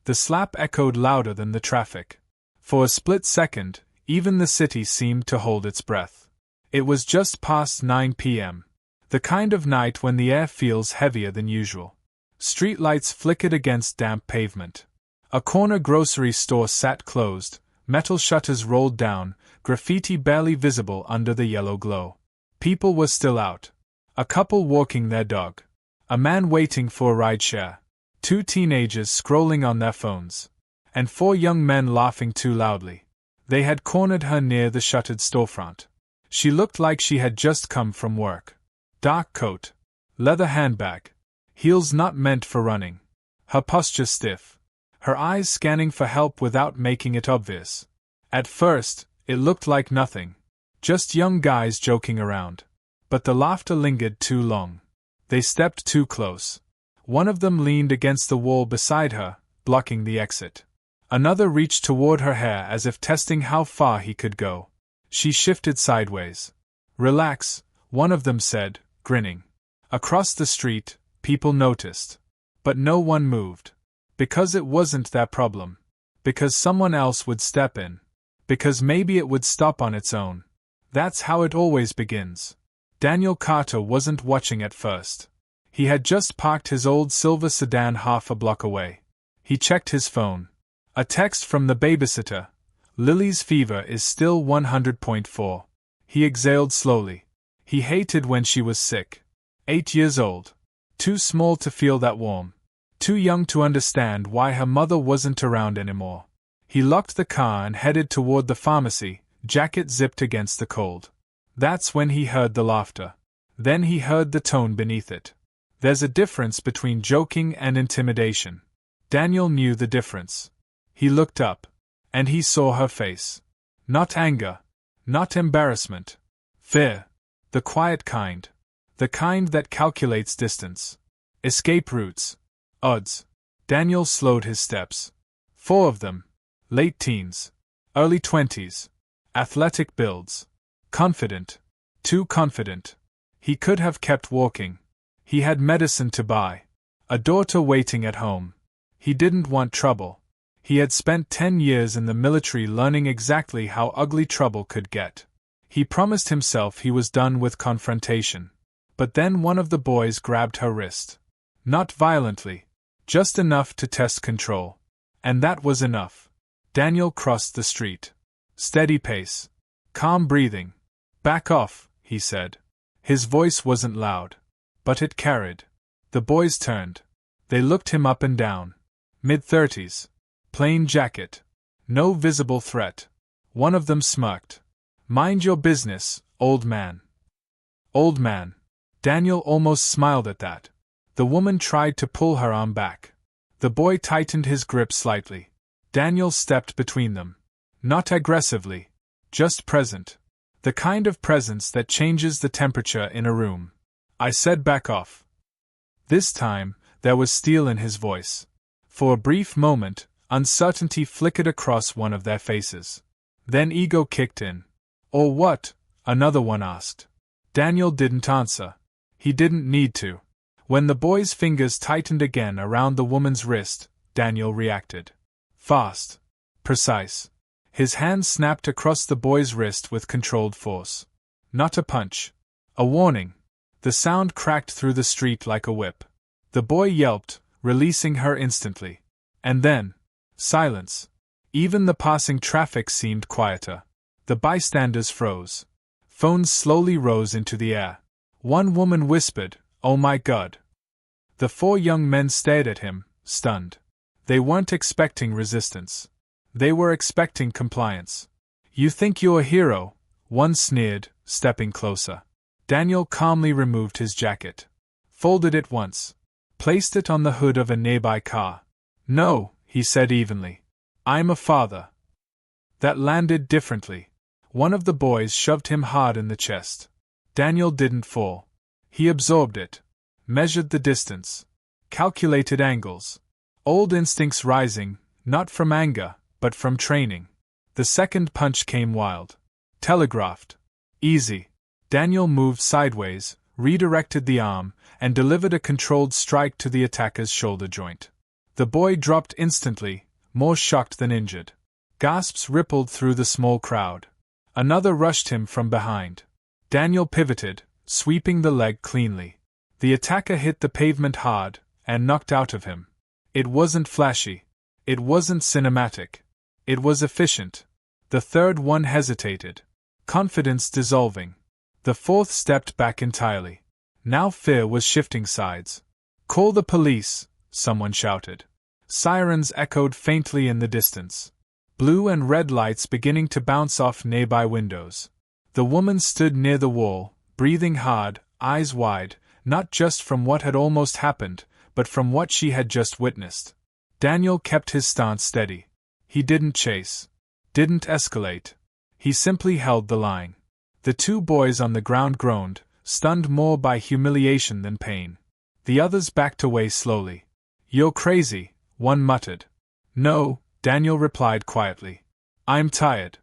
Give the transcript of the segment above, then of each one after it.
The slap echoed louder than the traffic. For a split second, even the city seemed to hold its breath. It was just past 9 p.m. The kind of night when the air feels heavier than usual. Streetlights flickered against damp pavement. A corner grocery store sat closed, metal shutters rolled down, graffiti barely visible under the yellow glow. People were still out. A couple walking their dog. A man waiting for a rideshare. 2 teenagers scrolling on their phones. And 4 young men laughing too loudly. They had cornered her near the shuttered storefront. She looked like she had just come from work. Dark coat. Leather handbag. Heels not meant for running. Her posture stiff. Her eyes scanning for help without making it obvious. At first, it looked like nothing. Just young guys joking around. But the laughter lingered too long. They stepped too close. One of them leaned against the wall beside her, blocking the exit. Another reached toward her hair as if testing how far he could go. She shifted sideways. "Relax," one of them said, grinning. Across the street, people noticed. But no one moved. Because it wasn't their problem. Because someone else would step in. Because maybe it would stop on its own. That's how it always begins. Daniel Carter wasn't watching at first. He had just parked his old silver sedan half a block away. He checked his phone. A text from the babysitter. "Lily's fever is still 100.4. He exhaled slowly. He hated when she was sick. 8 years old. Too small to feel that warm. Too young to understand why her mother wasn't around anymore. He locked the car and headed toward the pharmacy, jacket zipped against the cold. That's when he heard the laughter. Then he heard the tone beneath it. There's a difference between joking and intimidation. Daniel knew the difference. He looked up. And he saw her face. Not anger. Not embarrassment. Fear. The quiet kind. The kind that calculates distance. Escape routes. Odds. Daniel slowed his steps. 4 of them. Late teens. Early 20s. Athletic builds. Confident. Too confident. He could have kept walking. He had medicine to buy. A daughter waiting at home. He didn't want trouble. He had spent 10 years in the military learning exactly how ugly trouble could get. He promised himself he was done with confrontation. But then one of the boys grabbed her wrist. Not violently. Just enough to test control. And that was enough. Daniel crossed the street. Steady pace. Calm breathing. "Back off," he said. His voice wasn't loud. But it carried. The boys turned. They looked him up and down. Mid-30s. Plain jacket. No visible threat. One of them smirked. "Mind your business, old man." Old man. Daniel almost smiled at that. The woman tried to pull her arm back. The boy tightened his grip slightly. Daniel stepped between them. Not aggressively. Just present. The kind of presence that changes the temperature in a room. "I said back off." This time, there was steel in his voice. For a brief moment, uncertainty flickered across one of their faces. Then ego kicked in. "Or what?" another one asked. Daniel didn't answer. He didn't need to. When the boy's fingers tightened again around the woman's wrist, Daniel reacted. Fast. Precise. His hand snapped across the boy's wrist with controlled force. Not a punch. A warning. The sound cracked through the street like a whip. The boy yelped, releasing her instantly. And then, silence. Even the passing traffic seemed quieter. The bystanders froze. Phones slowly rose into the air. One woman whispered, "Oh my God." The 4 young men stared at him, stunned. They weren't expecting resistance. They were expecting compliance. "You think you're a hero?" one sneered, stepping closer. Daniel calmly removed his jacket. Folded it once. Placed it on the hood of a nearby car. "No," he said evenly. "I'm a father." That landed differently. One of the boys shoved him hard in the chest. Daniel didn't fall. He absorbed it. Measured the distance. Calculated angles. Old instincts rising, not from anger, but from training. The second punch came wild. Telegraphed. Easy. Daniel moved sideways, redirected the arm, and delivered a controlled strike to the attacker's shoulder joint. The boy dropped instantly, more shocked than injured. Gasps rippled through the small crowd. Another rushed him from behind. Daniel pivoted, sweeping the leg cleanly. The attacker hit the pavement hard, and knocked out of him. It wasn't flashy. It wasn't cinematic. It was efficient. The third one hesitated. Confidence dissolving. The fourth stepped back entirely. Now fear was shifting sides. "Call the police," someone shouted. Sirens echoed faintly in the distance. Blue and red lights beginning to bounce off nearby windows. The woman stood near the wall, breathing hard, eyes wide, not just from what had almost happened, but from what she had just witnessed. Daniel kept his stance steady. He didn't chase. Didn't escalate. He simply held the line. The two boys on the ground groaned, stunned more by humiliation than pain. The others backed away slowly. "You're crazy," one muttered. "No," Daniel replied quietly. "I'm tired."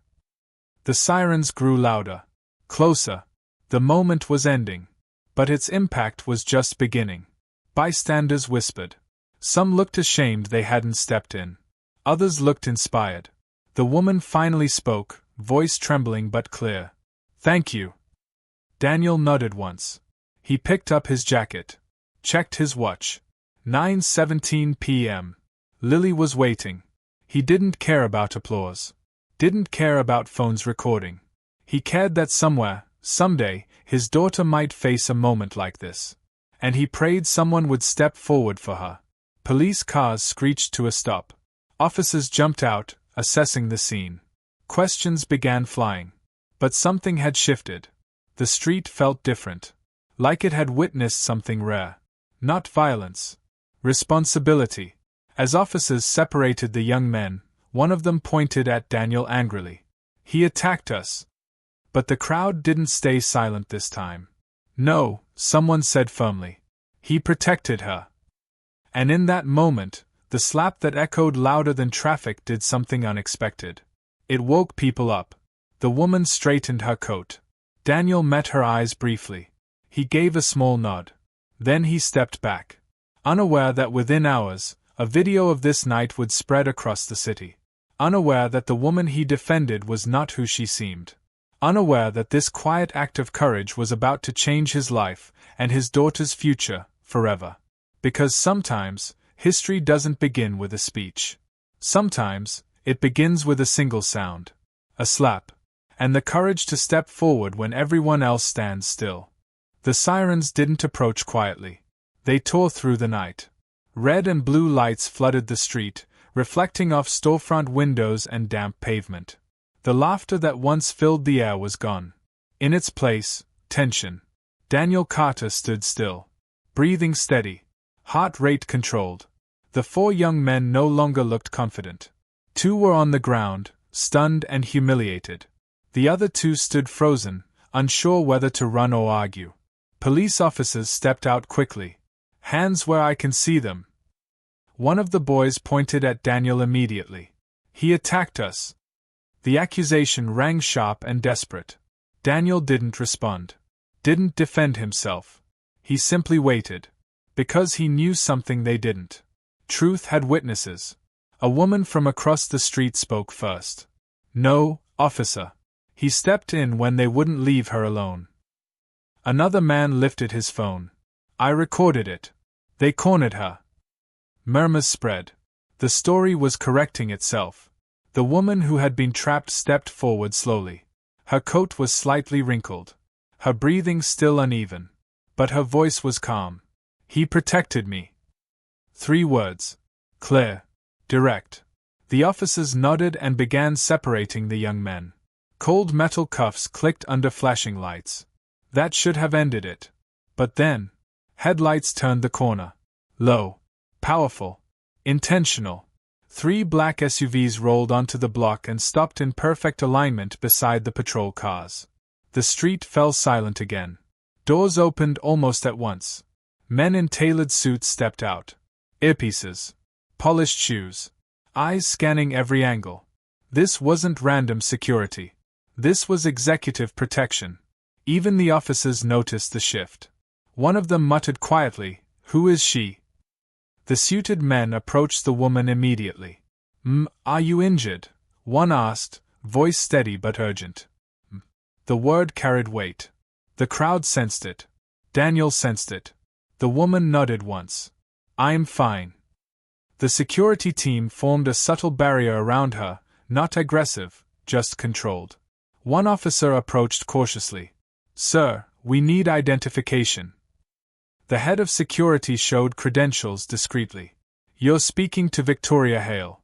The sirens grew louder. Closer. The moment was ending. But its impact was just beginning. Bystanders whispered. Some looked ashamed they hadn't stepped in. Others looked inspired. The woman finally spoke, voice trembling but clear. "Thank you." Daniel nodded once. He picked up his jacket. Checked his watch. 9:17 p.m. Lily was waiting. He didn't care about applause. Didn't care about phones recording. He cared that somewhere, someday, his daughter might face a moment like this. And he prayed someone would step forward for her. Police cars screeched to a stop. Officers jumped out, assessing the scene. Questions began flying. But something had shifted. The street felt different. Like it had witnessed something rare. Not violence. Responsibility. As officers separated the young men, one of them pointed at Daniel angrily. "He attacked us." But the crowd didn't stay silent this time. "No," someone said firmly. "He protected her." And in that moment, the slap that echoed louder than traffic did something unexpected. It woke people up. The woman straightened her coat. Daniel met her eyes briefly. He gave a small nod. Then he stepped back. Unaware that within hours, a video of this night would spread across the city. Unaware that the woman he defended was not who she seemed. Unaware that this quiet act of courage was about to change his life and his daughter's future forever. Because sometimes, history doesn't begin with a speech. Sometimes, it begins with a single sound. A slap. And the courage to step forward when everyone else stands still. The sirens didn't approach quietly. They tore through the night. Red and blue lights flooded the street, reflecting off storefront windows and damp pavement. The laughter that once filled the air was gone. In its place, tension. Daniel Carter stood still. Breathing steady. Heart rate controlled. The four young men no longer looked confident. Two were on the ground, stunned and humiliated. The other two stood frozen, unsure whether to run or argue. Police officers stepped out quickly. "Hands where I can see them." One of the boys pointed at Daniel immediately. "He attacked us." The accusation rang sharp and desperate. Daniel didn't respond. Didn't defend himself. He simply waited. Because he knew something they didn't. Truth had witnesses. A woman from across the street spoke first. "No, officer." He stepped in when they wouldn't leave her alone. Another man lifted his phone. "I recorded it. They cornered her." Murmurs spread. The story was correcting itself. The woman who had been trapped stepped forward slowly. Her coat was slightly wrinkled. Her breathing still uneven. But her voice was calm. "He protected me." 3 words. Clear. Direct. The officers nodded and began separating the young men. Cold metal cuffs clicked under flashing lights. That should have ended it. But then, headlights turned the corner. Low. Powerful. Intentional. 3 black SUVs rolled onto the block and stopped in perfect alignment beside the patrol cars. The street fell silent again. Doors opened almost at once. Men in tailored suits stepped out. Earpieces. Polished shoes. Eyes scanning every angle. This wasn't random security. This was executive protection. Even the officers noticed the shift. One of them muttered quietly, "Who is she?" The suited men approached the woman immediately. Are you injured? One asked, voice steady but urgent. The word carried weight. The crowd sensed it. Daniel sensed it. The woman nodded once. I'm fine. The security team formed a subtle barrier around her, not aggressive, just controlled. One officer approached cautiously. Sir, we need identification. The head of security showed credentials discreetly. You're speaking to Victoria Hale.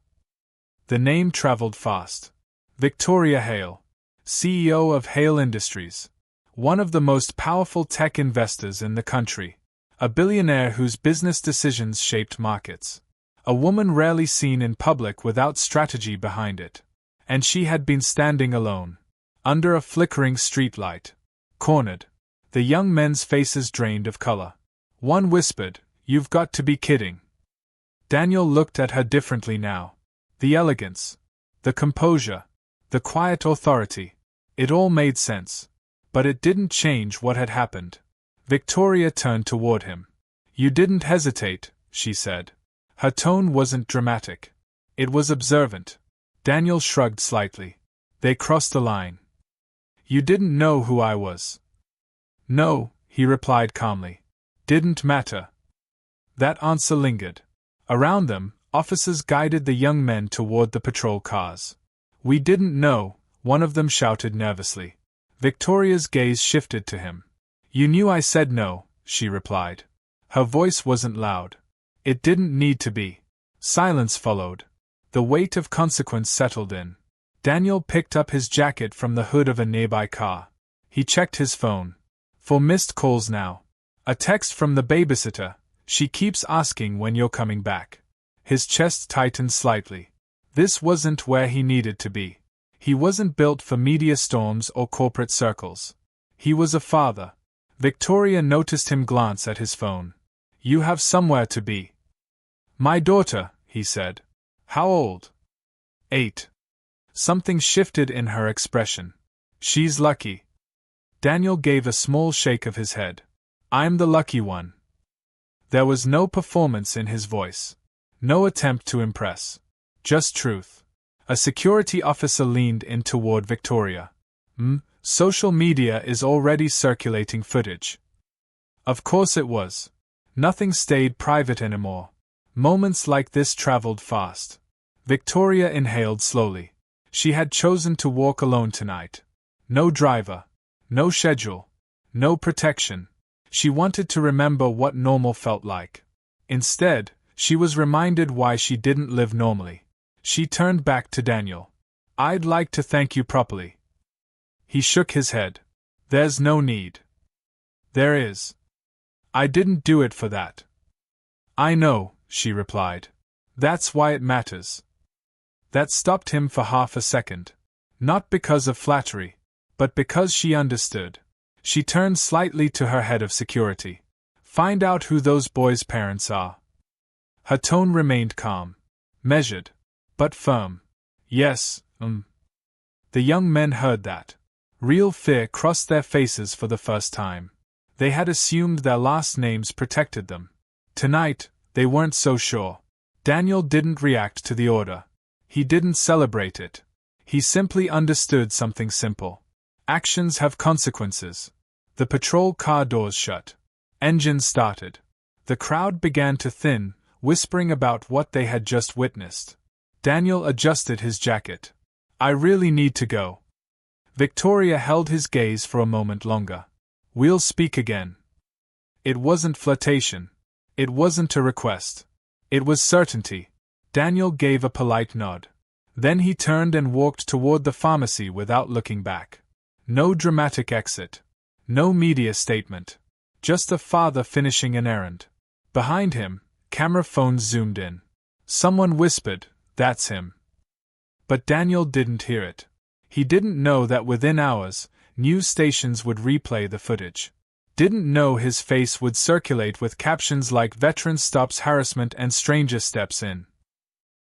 The name traveled fast. Victoria Hale, CEO of Hale Industries. One of the most powerful tech investors in the country. A billionaire whose business decisions shaped markets. A woman rarely seen in public without strategy behind it. And she had been standing alone, under a flickering streetlight. Cornered. The young men's faces drained of color. One whispered, "You've got to be kidding." Daniel looked at her differently now. The elegance. The composure. The quiet authority. It all made sense. But it didn't change what had happened. Victoria turned toward him. "You didn't hesitate," she said. Her tone wasn't dramatic. It was observant. Daniel shrugged slightly. They crossed the line. "You didn't know who I was." "No," he replied calmly. "Didn't matter." That answer lingered. Around them, officers guided the young men toward the patrol cars. "We didn't know," one of them shouted nervously. Victoria's gaze shifted to him. "You knew I said no," she replied. Her voice wasn't loud. It didn't need to be. Silence followed. The weight of consequence settled in. Daniel picked up his jacket from the hood of a nearby car. He checked his phone. 4 missed calls now. A text from the babysitter. She keeps asking when you're coming back. His chest tightened slightly. This wasn't where he needed to be. He wasn't built for media storms or corporate circles. He was a father. Victoria noticed him glance at his phone. "You have somewhere to be." "My daughter," he said. "How old?" 8. Something shifted in her expression. "She's lucky." Daniel gave a small shake of his head. "I'm the lucky one." There was no performance in his voice. No attempt to impress. Just truth. A security officer leaned in toward Victoria. Social media is already circulating footage." Of course it was. Nothing stayed private anymore. Moments like this traveled fast. Victoria inhaled slowly. She had chosen to walk alone tonight. No driver. No schedule. No protection. She wanted to remember what normal felt like. Instead, she was reminded why she didn't live normally. She turned back to Daniel. "I'd like to thank you properly." He shook his head. "There's no need." "There is. I didn't do it for that." "I know," she replied. "That's why it matters." That stopped him for half a second. Not because of flattery, but because she understood. She turned slightly to her head of security. "Find out who those boys' parents are." Her tone remained calm. Measured. But firm. "Yes, The young men heard that. Real fear crossed their faces for the first time. They had assumed their last names protected them. Tonight, they weren't so sure. Daniel didn't react to the order. He didn't celebrate it. He simply understood something simple. Actions have consequences. The patrol car doors shut. Engines started. The crowd began to thin, whispering about what they had just witnessed. Daniel adjusted his jacket. "I really need to go." Victoria held his gaze for a moment longer. "We'll speak again." It wasn't flirtation. It wasn't a request. It was certainty. Daniel gave a polite nod. Then he turned and walked toward the pharmacy without looking back. No dramatic exit. No media statement. Just a father finishing an errand. Behind him, camera phones zoomed in. Someone whispered, "That's him." But Daniel didn't hear it. He didn't know that within hours, news stations would replay the footage. Didn't know his face would circulate with captions like "Veteran stops harassment and stranger steps in."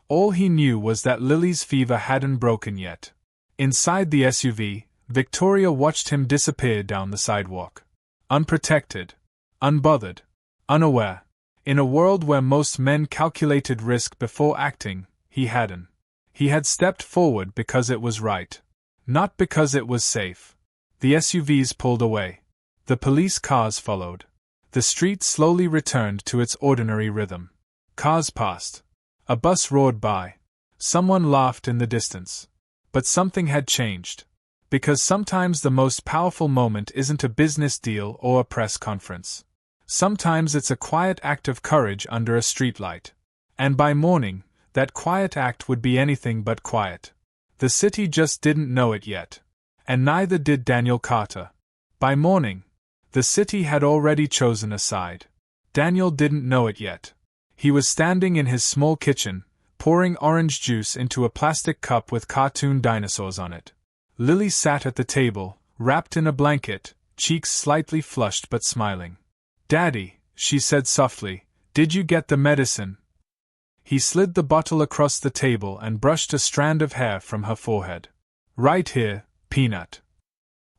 All he knew was that Lily's fever hadn't broken yet. Inside the SUV, Victoria watched him disappear down the sidewalk. Unprotected. Unbothered. Unaware. In a world where most men calculated risk before acting, he hadn't. He had stepped forward because it was right. Not because it was safe. The SUVs pulled away. The police cars followed. The street slowly returned to its ordinary rhythm. Cars passed. A bus roared by. Someone laughed in the distance. But something had changed. Because sometimes the most powerful moment isn't a business deal or a press conference. Sometimes it's a quiet act of courage under a streetlight. And by morning, that quiet act would be anything but quiet. The city just didn't know it yet. And neither did Daniel Carter. By morning, the city had already chosen a side. Daniel didn't know it yet. He was standing in his small kitchen, pouring orange juice into a plastic cup with cartoon dinosaurs on it. Lily sat at the table, wrapped in a blanket, cheeks slightly flushed but smiling. "Daddy," she said softly, "did you get the medicine?" He slid the bottle across the table and brushed a strand of hair from her forehead. "Right here, Peanut."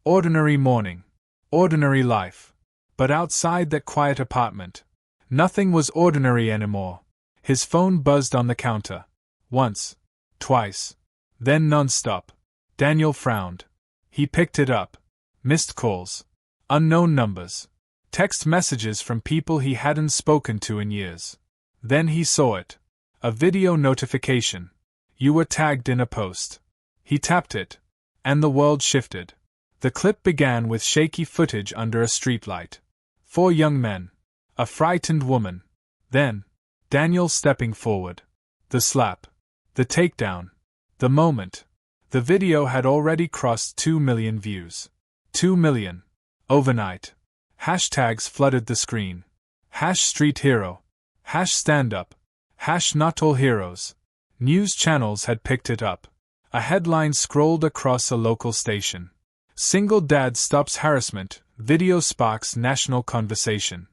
Ordinary morning. Ordinary life. But outside that quiet apartment, nothing was ordinary anymore. His phone buzzed on the counter. Once. Twice. Then non-stop. Daniel frowned. He picked it up. Missed calls. Unknown numbers. Text messages from people he hadn't spoken to in years. Then he saw it. A video notification. You were tagged in a post. He tapped it. And the world shifted. The clip began with shaky footage under a streetlight. 4 young men. A frightened woman. Then, Daniel stepping forward. The slap. The takedown. The moment. The video had already crossed 2 million views. 2 million. Overnight. Hashtags flooded the screen. #StreetHero. #StandUp. #NotAllHeroes. News channels had picked it up. A headline scrolled across a local station. Single dad stops harassment, video sparks national conversation.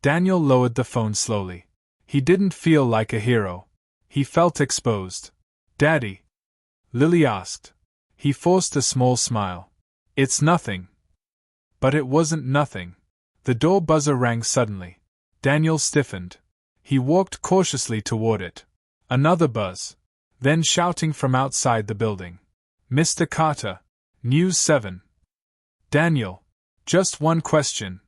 Daniel lowered the phone slowly. He didn't feel like a hero. He felt exposed. "Daddy?" Lily asked. He forced a small smile. "It's nothing." But it wasn't nothing. The door buzzer rang suddenly. Daniel stiffened. He walked cautiously toward it. Another buzz. Then shouting from outside the building. "Mr. Carter. News 7. Daniel. Just one question."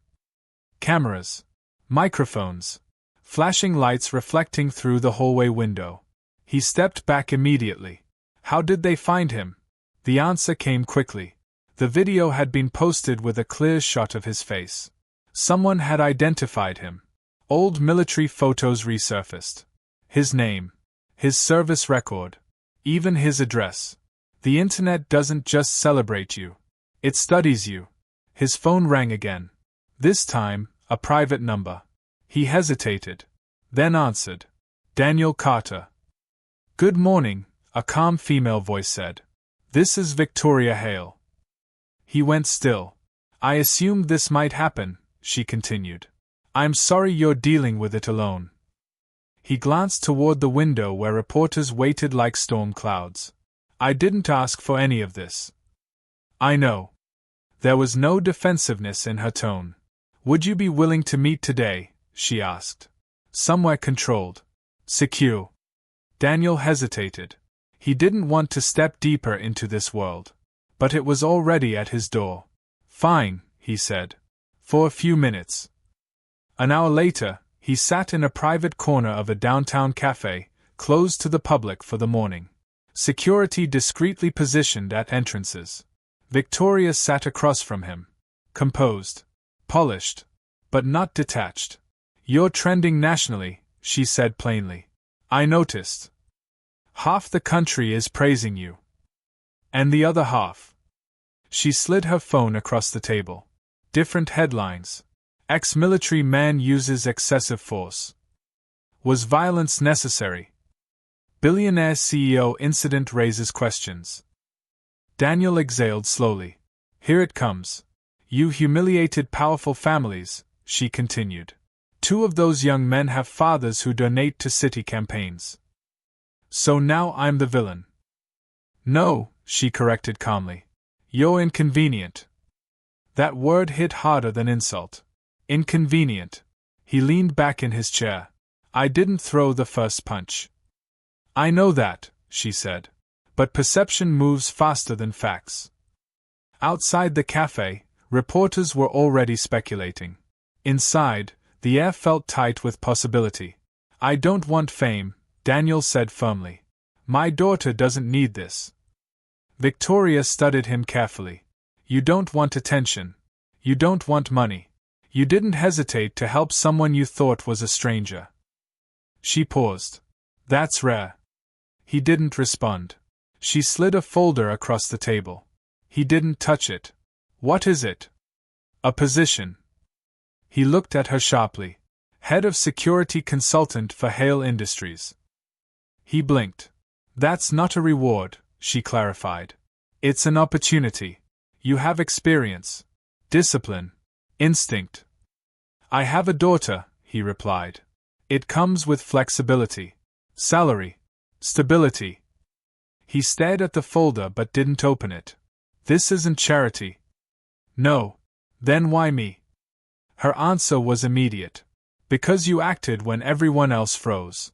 Cameras. Microphones. Flashing lights reflecting through the hallway window. He stepped back immediately. How did they find him? The answer came quickly. The video had been posted with a clear shot of his face. Someone had identified him. Old military photos resurfaced. His name. His service record. Even his address. The internet doesn't just celebrate you. It studies you. His phone rang again. This time, a private number. He hesitated. Then answered. "Daniel Carter." "Good morning," a calm female voice said. "This is Victoria Hale." He went still. "I assumed this might happen," she continued. "I'm sorry you're dealing with it alone." He glanced toward the window where reporters waited like storm clouds. "I didn't ask for any of this." "I know." There was no defensiveness in her tone. "Would you be willing to meet today?" she asked. "Somewhere controlled. Secure." Daniel hesitated. He didn't want to step deeper into this world. But it was already at his door. "Fine," he said. "For a few minutes." An hour later, he sat in a private corner of a downtown cafe, closed to the public for the morning. Security discreetly positioned at entrances. Victoria sat across from him. Composed. Polished. But not detached. "You're trending nationally," she said plainly. "I noticed. Half the country is praising you. And the other half." She slid her phone across the table. Different headlines. Ex-military man uses excessive force. Was violence necessary? Billionaire CEO incident raises questions. Daniel exhaled slowly. "Here it comes. You humiliated powerful families," she continued. "2 of those young men have fathers who donate to city campaigns. So now I'm the villain." "No," she corrected calmly. "You're inconvenient." That word hit harder than insult. Inconvenient. He leaned back in his chair. I didn't throw the first punch. I know that, she said. But perception moves faster than facts. Outside the cafe, reporters were already speculating. Inside, the air felt tight with possibility. I don't want fame, Daniel said firmly. My daughter doesn't need this. Victoria studied him carefully. You don't want attention. You don't want money. You didn't hesitate to help someone you thought was a stranger. She paused. That's rare. He didn't respond. She slid a folder across the table. He didn't touch it. What is it? A position. He looked at her sharply. Head of security consultant for Hale Industries. He blinked. That's not a reward, she clarified. It's an opportunity. You have experience, discipline, instinct. I have a daughter, he replied. It comes with flexibility, salary, stability. He stared at the folder but didn't open it. This isn't charity. No. Then why me? Her answer was immediate. Because you acted when everyone else froze.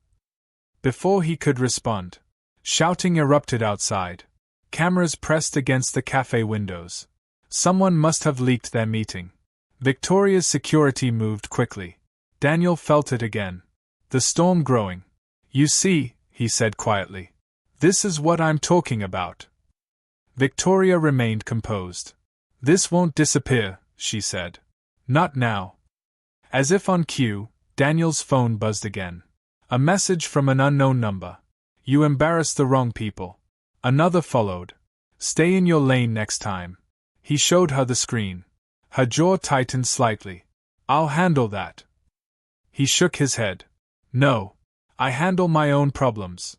Before he could respond, shouting erupted outside. Cameras pressed against the cafe windows. Someone must have leaked their meeting. Victoria's security moved quickly. Daniel felt it again. The storm growing. You see, he said quietly. This is what I'm talking about. Victoria remained composed. This won't disappear, she said. Not now. As if on cue, Daniel's phone buzzed again. A message from an unknown number. You embarrassed the wrong people. Another followed. Stay in your lane next time. He showed her the screen. Her jaw tightened slightly. I'll handle that. He shook his head. No. I handle my own problems.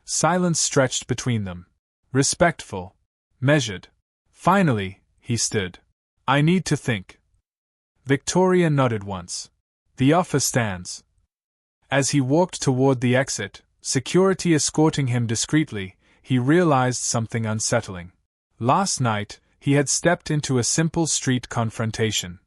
Silence stretched between them. Respectful. Measured. Finally, he stood. I need to think. Victoria nodded once. The offer stands. As he walked toward the exit, security escorting him discreetly, he realized something unsettling. Last night, he had stepped into a simple street confrontation.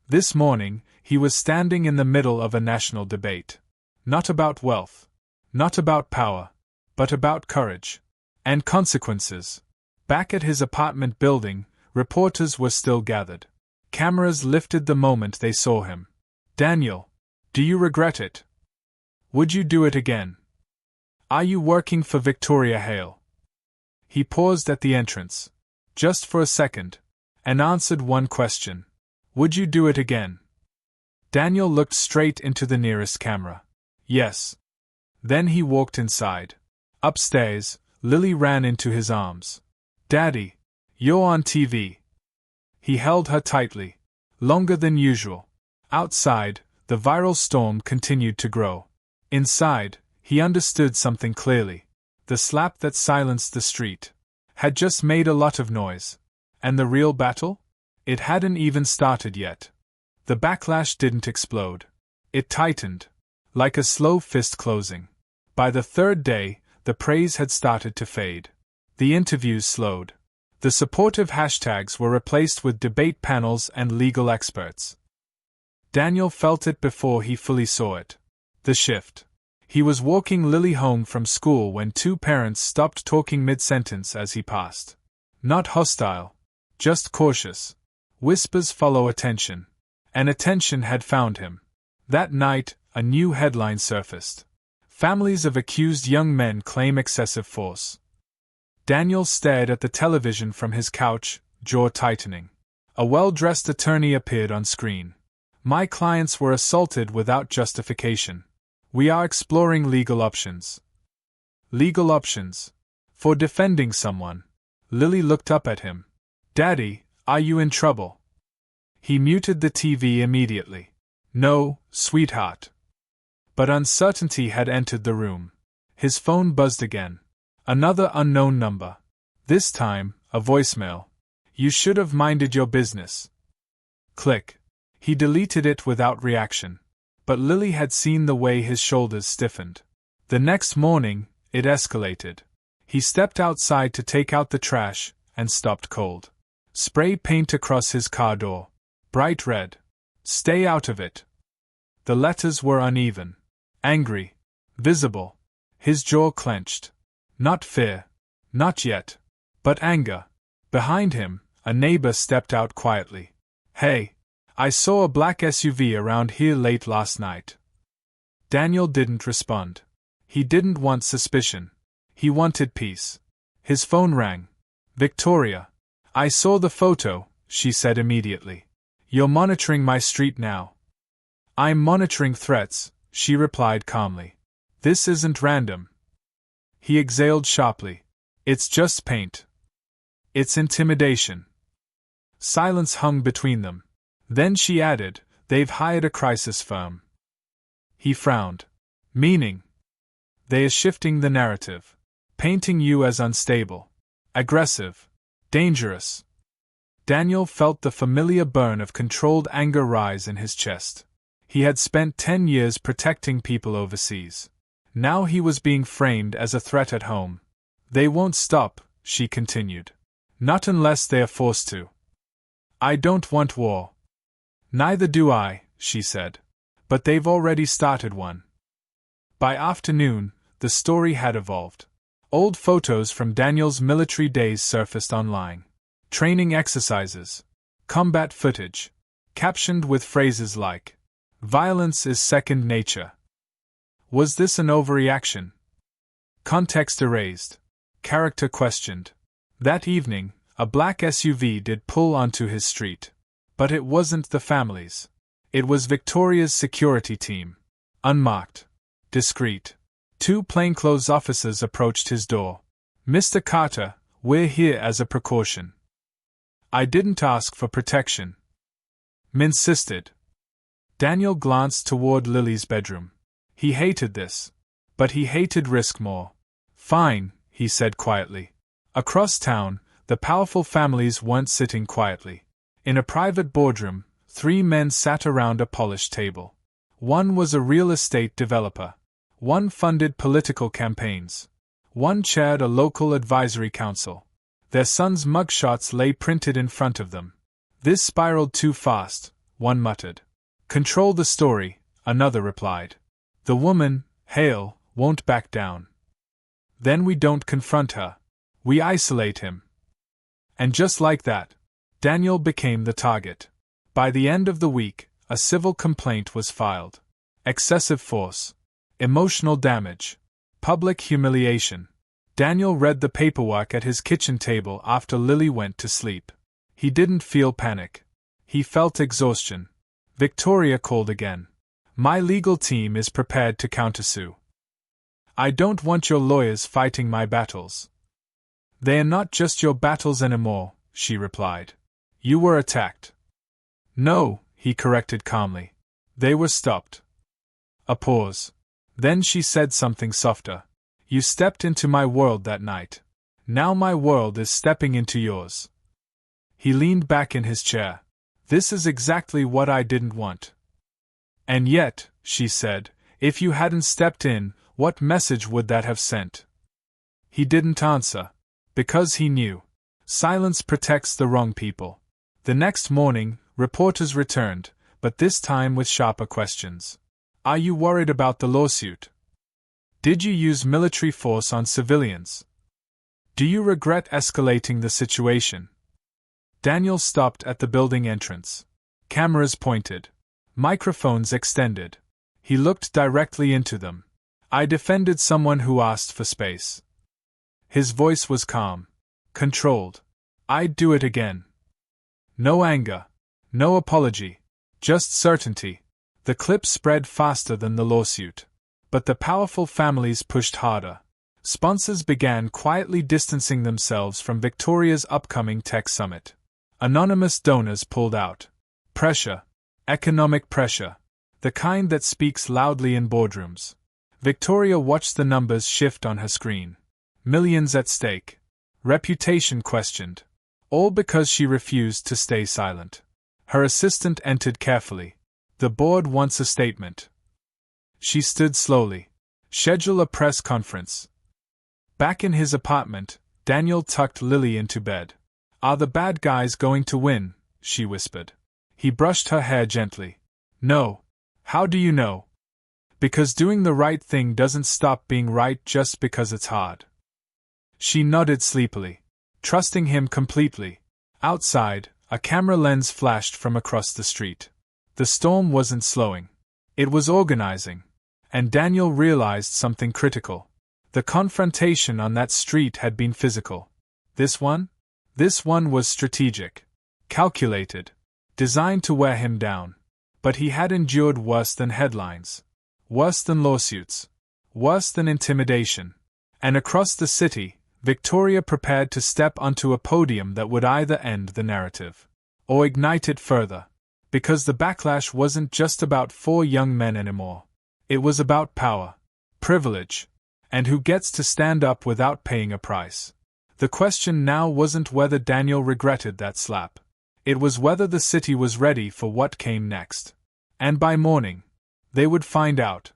This morning, he was standing in the middle of a national debate. Not about wealth. Not about power. But about courage. And consequences. Back at his apartment building, reporters were still gathered. Cameras lifted the moment they saw him. Daniel, do you regret it? Would you do it again? Are you working for Victoria Hale? He paused at the entrance. Just for a second. And answered one question. Would you do it again? Daniel looked straight into the nearest camera. Yes. Then he walked inside. Upstairs, Lily ran into his arms. Daddy, you're on TV. He held her tightly. Longer than usual. Outside, the viral storm continued to grow. Inside, he understood something clearly. The slap that silenced the street had just made a lot of noise. And the real battle? It hadn't even started yet. The backlash didn't explode. It tightened, like a slow fist closing. By the third day, the praise had started to fade. The interviews slowed. The supportive hashtags were replaced with debate panels and legal experts. Daniel felt it before he fully saw it. The shift. He was walking Lily home from school when two parents stopped talking mid-sentence as he passed. Not hostile, just cautious. Whispers follow attention. And attention had found him. That night, a new headline surfaced. Families of accused young men claim excessive force. Daniel stared at the television from his couch, jaw tightening. A well-dressed attorney appeared on screen. My clients were assaulted without justification. We are exploring legal options. Legal options? For defending someone. Lily looked up at him. Daddy, are you in trouble? He muted the TV immediately. No, sweetheart. But uncertainty had entered the room. His phone buzzed again. Another unknown number. This time, a voicemail. You should have minded your business. Click. He deleted it without reaction. But Lily had seen the way his shoulders stiffened. The next morning, it escalated. He stepped outside to take out the trash, and stopped cold. Spray paint across his car door. Bright red. Stay out of it. The letters were uneven. Angry. Visible. His jaw clenched. Not fear. Not yet. But anger. Behind him, a neighbor stepped out quietly. "Hey, I saw a black SUV around here late last night." Daniel didn't respond. He didn't want suspicion. He wanted peace. His phone rang. "Victoria. I saw the photo," she said immediately. "You're monitoring my street now." "I'm monitoring threats," she replied calmly. "This isn't random." He exhaled sharply. "It's just paint. It's intimidation." Silence hung between them. Then she added, "They've hired a crisis firm." He frowned. "Meaning?" "They are shifting the narrative. Painting you as unstable. Aggressive. Dangerous." Daniel felt the familiar burn of controlled anger rise in his chest. He had spent 10 years protecting people overseas. Now he was being framed as a threat at home. "They won't stop," she continued. "Not unless they are forced to." "I don't want war." "Neither do I," she said. "But they've already started one." By afternoon, the story had evolved. Old photos from Daniel's military days surfaced online. Training exercises. Combat footage. Captioned with phrases like, "Violence is second nature." Was this an overreaction? Context erased. Character questioned. That evening, a black SUV did pull onto his street. But it wasn't the family's. It was Victoria's security team. Unmarked. Discreet. 2 plainclothes officers approached his door. "Mr. Carter, we're here as a precaution." "I didn't ask for protection." Min insisted. Daniel glanced toward Lily's bedroom. He hated this. But he hated risk more. "Fine," he said quietly. Across town, the powerful families weren't sitting quietly. In a private boardroom, 3 men sat around a polished table. One was a real estate developer. One funded political campaigns. One chaired a local advisory council. Their sons' mugshots lay printed in front of them. "This spiraled too fast," one muttered. "Control the story," another replied. "The woman, Hale, won't back down." "Then we don't confront her. We isolate him." And just like that, Daniel became the target. By the end of the week, a civil complaint was filed. Excessive force. Emotional damage. Public humiliation. Daniel read the paperwork at his kitchen table after Lily went to sleep. He didn't feel panic. He felt exhaustion. Victoria called again. "My legal team is prepared to countersue." "I don't want your lawyers fighting my battles." "They are not just your battles anymore," she replied. "You were attacked." "No," he corrected calmly. "They were stopped." A pause. Then she said something softer. "You stepped into my world that night. Now my world is stepping into yours." He leaned back in his chair. "This is exactly what I didn't want." "And yet," she said, "if you hadn't stepped in, what message would that have sent?" He didn't answer. Because he knew. Silence protects the wrong people. The next morning, reporters returned, but this time with sharper questions. "Are you worried about the lawsuit? Did you use military force on civilians? Do you regret escalating the situation?" Daniel stopped at the building entrance. Cameras pointed. Microphones extended. He looked directly into them. "I defended someone who asked for space." His voice was calm. Controlled. "I'd do it again." No anger. No apology. Just certainty. The clip spread faster than the lawsuit. But the powerful families pushed harder. Sponsors began quietly distancing themselves from Victoria's upcoming tech summit. Anonymous donors pulled out. Pressure. Economic pressure. The kind that speaks loudly in boardrooms. Victoria watched the numbers shift on her screen. Millions at stake. Reputation questioned. All because she refused to stay silent. Her assistant entered carefully. "The board wants a statement." She stood slowly. "Schedule a press conference." Back in his apartment, Daniel tucked Lily into bed. "Are the bad guys going to win?" she whispered. He brushed her hair gently. "No. How do you know? Because doing the right thing doesn't stop being right just because it's hard. She nodded sleepily, trusting him completely. Outside, a camera lens flashed from across the street. The storm wasn't slowing. It was organizing. And Daniel realized something critical. The confrontation on that street had been physical. This one? This one was strategic. Calculated. Designed to wear him down. But he had endured worse than headlines. Worse than lawsuits. Worse than intimidation. And across the city, Victoria prepared to step onto a podium that would either end the narrative or ignite it further. Because the backlash wasn't just about 4 young men anymore. It was about power, privilege, and who gets to stand up without paying a price. The question now wasn't whether Daniel regretted that slap. It was whether the city was ready for what came next. And by morning, they would find out.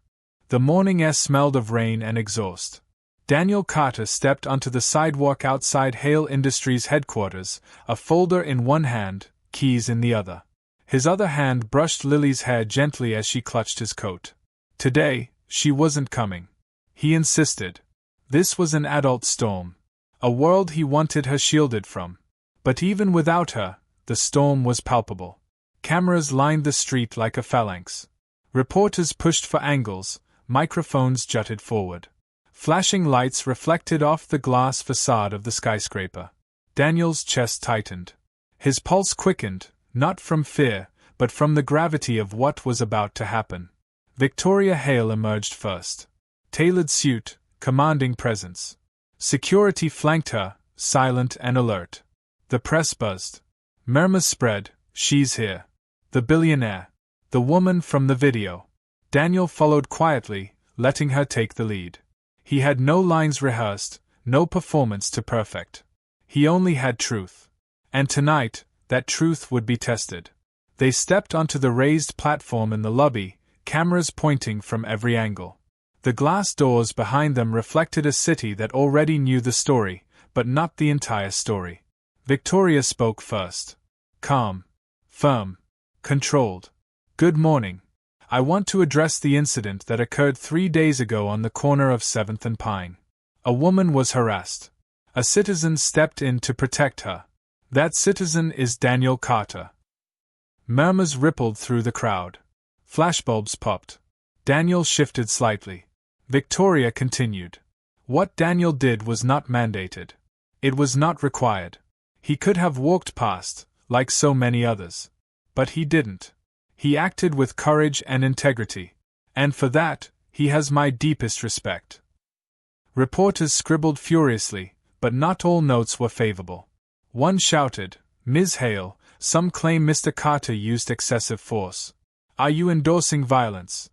The morning air smelled of rain and exhaust. Daniel Carter stepped onto the sidewalk outside Hale Industries headquarters, a folder in one hand, keys in the other. His other hand brushed Lily's hair gently as she clutched his coat. Today, she wasn't coming. He insisted. This was an adult storm. A world he wanted her shielded from. But even without her, the storm was palpable. Cameras lined the street like a phalanx. Reporters pushed for angles, microphones jutted forward. Flashing lights reflected off the glass facade of the skyscraper. Daniel's chest tightened. His pulse quickened, not from fear, but from the gravity of what was about to happen. Victoria Hale emerged first. Tailored suit, commanding presence. Security flanked her, silent and alert. The press buzzed. Murmurs spread, "She's here. The billionaire. The woman from the video." Daniel followed quietly, letting her take the lead. He had no lines rehearsed, no performance to perfect. He only had truth. And tonight, that truth would be tested. They stepped onto the raised platform in the lobby, cameras pointing from every angle. The glass doors behind them reflected a city that already knew the story, but not the entire story. Victoria spoke first. Calm. Firm. Controlled. "Good morning. I want to address the incident that occurred 3 days ago on the corner of 7th and Pine. A woman was harassed. A citizen stepped in to protect her. That citizen is Daniel Carter." Murmurs rippled through the crowd. Flashbulbs popped. Daniel shifted slightly. Victoria continued. What Daniel did was not mandated. It was not required. He could have walked past, like so many others. But he didn't. He acted with courage and integrity. And for that, he has my deepest respect. Reporters scribbled furiously, but not all notes were favorable. One shouted, "Ms. Hale, some claim Mr. Carter used excessive force. Are you endorsing violence?"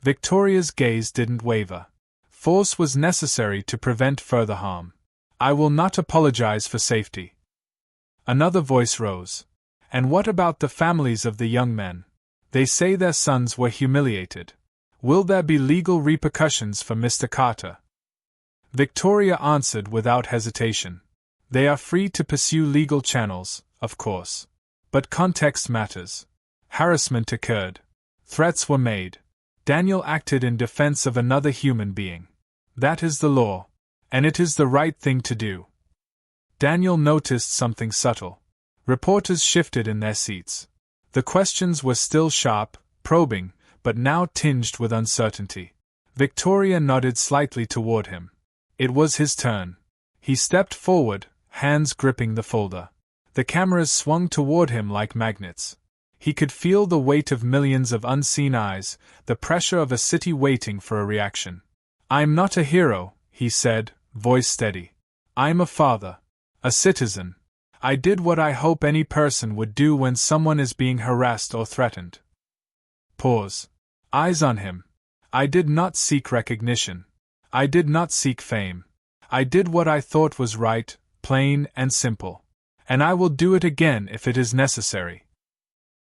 Victoria's gaze didn't waver. Force was necessary to prevent further harm. "I will not apologize for safety." Another voice rose. "And what about the families of the young men? They say their sons were humiliated. Will there be legal repercussions for Mr. Carter?" Victoria answered without hesitation. "They are free to pursue legal channels, of course. But context matters. Harassment occurred. Threats were made. Daniel acted in defense of another human being. That is the law. And it is the right thing to do." Daniel noticed something subtle. Reporters shifted in their seats. The questions were still sharp, probing, but now tinged with uncertainty. Victoria nodded slightly toward him. It was his turn. He stepped forward, hands gripping the folder. The cameras swung toward him like magnets. He could feel the weight of millions of unseen eyes, the pressure of a city waiting for a reaction. "I'm not a hero," he said, voice steady. "I'm a father. A citizen. I did what I hope any person would do when someone is being harassed or threatened." Pause. Eyes on him. "I did not seek recognition. I did not seek fame. I did what I thought was right, plain and simple. And I will do it again if it is necessary."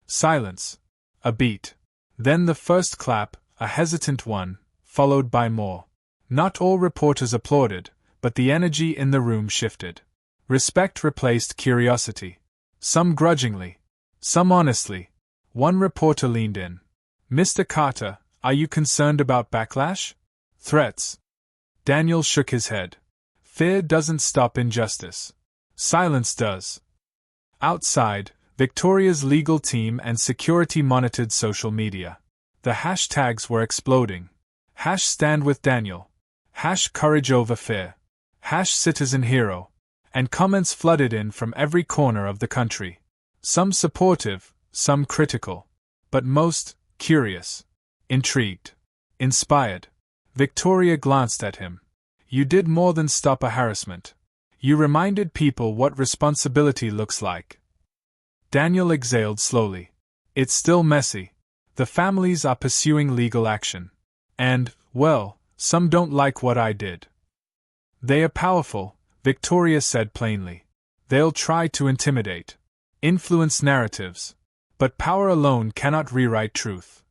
Silence. A beat. Then the first clap, a hesitant one, followed by more. Not all reporters applauded, but the energy in the room shifted. Respect replaced curiosity. Some grudgingly. Some honestly. One reporter leaned in. Mr. Carter, are you concerned about backlash? Threats? Daniel shook his head. Fear doesn't stop injustice. Silence does. Outside, Victoria's legal team and security monitored social media. The hashtags were exploding. #StandWithDaniel. #Courage over fear. #Citizen hero. And comments flooded in from every corner of the country. Some supportive, some critical. But most curious. Intrigued. Inspired. Victoria glanced at him. You did more than stop a harassment. You reminded people what responsibility looks like. Daniel exhaled slowly. It's still messy. The families are pursuing legal action. And, well, some don't like what I did. They are powerful, Victoria said plainly. They'll try to intimidate, influence narratives. But power alone cannot rewrite truth.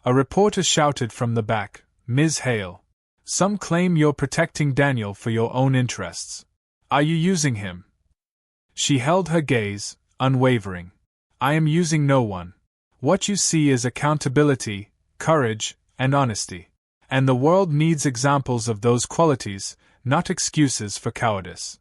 A reporter shouted from the back, Ms. Hale. Some claim you're protecting Daniel for your own interests. Are you using him? She held her gaze, unwavering. I am using no one. What you see is accountability, courage, and honesty. And the world needs examples of those qualities, not excuses for cowardice.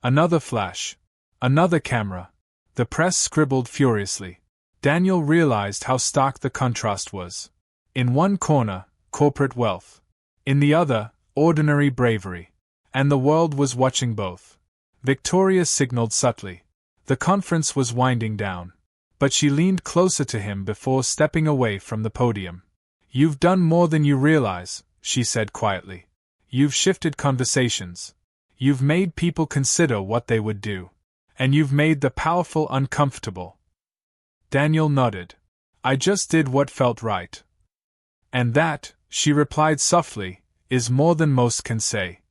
Another flash. Another camera. The press scribbled furiously. Daniel realized how stark the contrast was. In one corner, corporate wealth. In the other, ordinary bravery. And the world was watching both. Victoria signaled subtly. The conference was winding down. But she leaned closer to him before stepping away from the podium. You've done more than you realize, she said quietly. You've shifted conversations. You've made people consider what they would do. And you've made the powerful uncomfortable. Daniel nodded. I just did what felt right. And that, she replied softly, is more than most can say.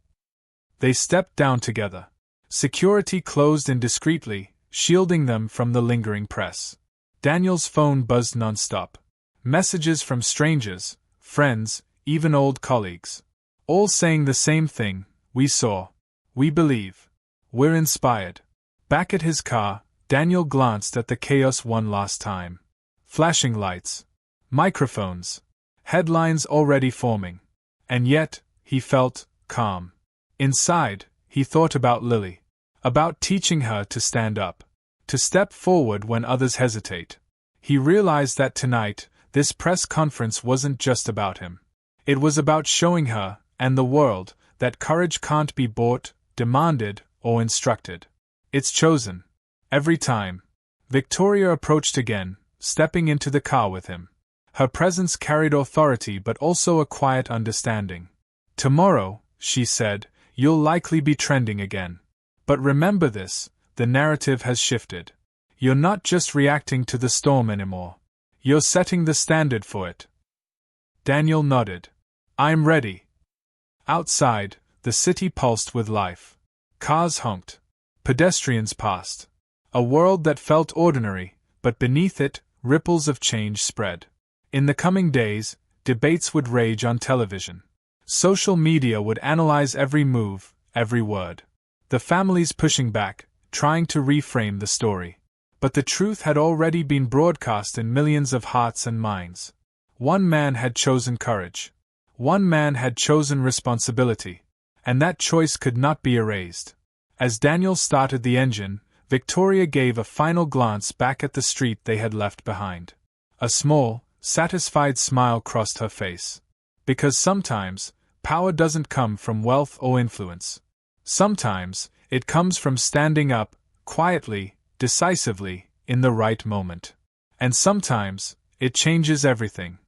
They stepped down together. Security closed in discreetly, shielding them from the lingering press. Daniel's phone buzzed nonstop. Messages from strangers, friends, even old colleagues. All saying the same thing, we saw. We believe. We're inspired. Back at his car, Daniel glanced at the chaos one last time. Flashing lights. Microphones. Headlines already forming. And yet, he felt calm. Inside, he thought about Lily. About teaching her to stand up. To step forward when others hesitate. He realized that tonight, this press conference wasn't just about him. It was about showing her, and the world, that courage can't be bought, demanded, or instructed. It's chosen. Every time. Victoria approached again, stepping into the car with him. Her presence carried authority but also a quiet understanding. Tomorrow, she said, you'll likely be trending again. But remember this, the narrative has shifted. You're not just reacting to the storm anymore. You're setting the standard for it. Daniel nodded. I'm ready. Outside, the city pulsed with life. Cars honked. Pedestrians passed. A world that felt ordinary, but beneath it, ripples of change spread. In the coming days, debates would rage on television. Social media would analyze every move, every word. The families pushing back, trying to reframe the story. But the truth had already been broadcast in millions of hearts and minds. One man had chosen courage. One man had chosen responsibility. And that choice could not be erased. As Daniel started the engine, Victoria gave a final glance back at the street they had left behind. A small, satisfied smile crossed her face. Because sometimes, power doesn't come from wealth or influence. Sometimes, it comes from standing up, quietly, decisively, in the right moment. And sometimes, it changes everything.